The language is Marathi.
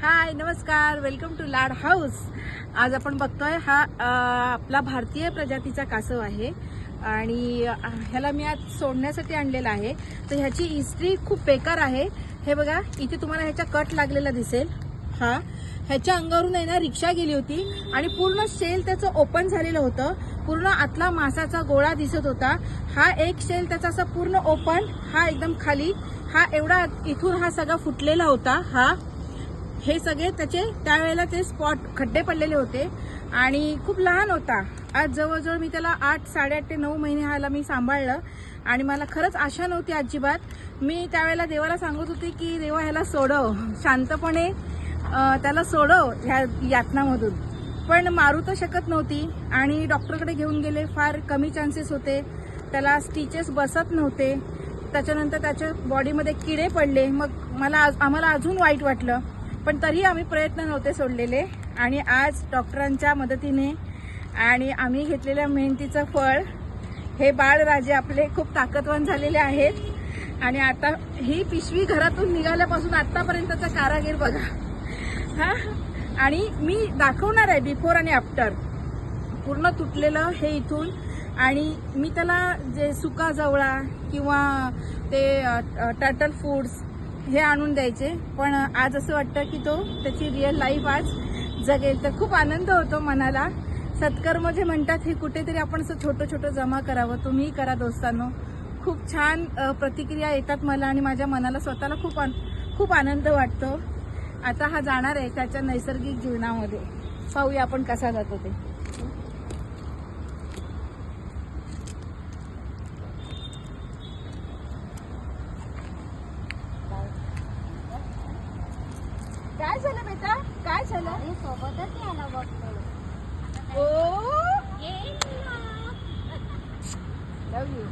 हाय नमस्कार, वेलकम टू लाड हाऊस। आज आपण बघतोय हा आपला भारतीय प्रजातीचा कासव आहे आणि ह्याला मी आज सोडण्यासाठी आणलेला आहे। तर ह्याची हिस्ट्री खूप बेकार आहे। हे बघा, इथे तुम्हाला ह्याचा कट लागलेला दिसेल। ह्याच्या अंगावरून आहे ना रिक्षा गेली होती आणि पूर्ण शेल त्याचं ओपन झालेलं होतं। पूर्ण आतला मांसाचा गोळा दिसत होता। हा एक शेल त्याचा असा पूर्ण ओपन, हा एकदम खाली, हा एवढा इथून हा सगळा फुटलेला होता। हे सगळे त्याचे त्यावेळेला ते स्पॉट खड्डे पडलेले होते आणि खूप लहान होता। आज जवळजवळ मी त्याला 8-8.5 ते 9 महिने ह्याला मी सांभाळलं आणि मला खरंच आशा नव्हती अजिबात। मी त्यावेळेला देवाला सांगत होती की देवा ह्याला सोडव, शांतपणे त्याला सोडव ह्या यातनामधून, पण मारू तर शकत नव्हती आणि डॉक्टरकडे घेऊन गेले। फार कमी चान्सेस होते, त्याला स्टिचेस बसत नव्हते। त्याच्यानंतर त्याच्या बॉडीमध्ये किडे पडले। मग आम्हाला अजून वाईट वाटलं, पण तरी आम्ही प्रयत्न नव्हते सोडलेले आणि आज डॉक्टरांच्या मदतीने आणि आम्ही घेतलेल्या मेहनतीचं फळ हे बाळराजे आपले खूप ताकदवान झालेले आहेत। आणि आता ही पिशवी घरातून निघाल्यापासून आतापर्यंतचा कारागीर बघा। आणि मी दाखवणार आहे बिफोर आणि आफ्टर, पूर्ण तुटलेलं हे इथून। आणि मी त्याला जे सुका जवळा किंवा ते टर्टल फूड्स हे आणून द्यायचे, पण आज असं वाटतं की तो त्याची रिअल लाईफ आज जगेल। तर खूप आनंद होतो मनाला। सत्कर्म जे म्हणतात हे कुठेतरी आपण असं छोटं छोटं जमा करावं। तुम्ही करा दोस्तांनो, खूप छान प्रतिक्रिया येतात मला आणि माझ्या मनाला स्वतःला खूप आनंद वाटतो। आता हा जाणार आहे त्याच्या नैसर्गिक जीवनामध्ये, पाहूया आपण कसा जातो ते। काय झालं बेटा, काय झालं? सोबतच यायला बघतो। ओ लव यू।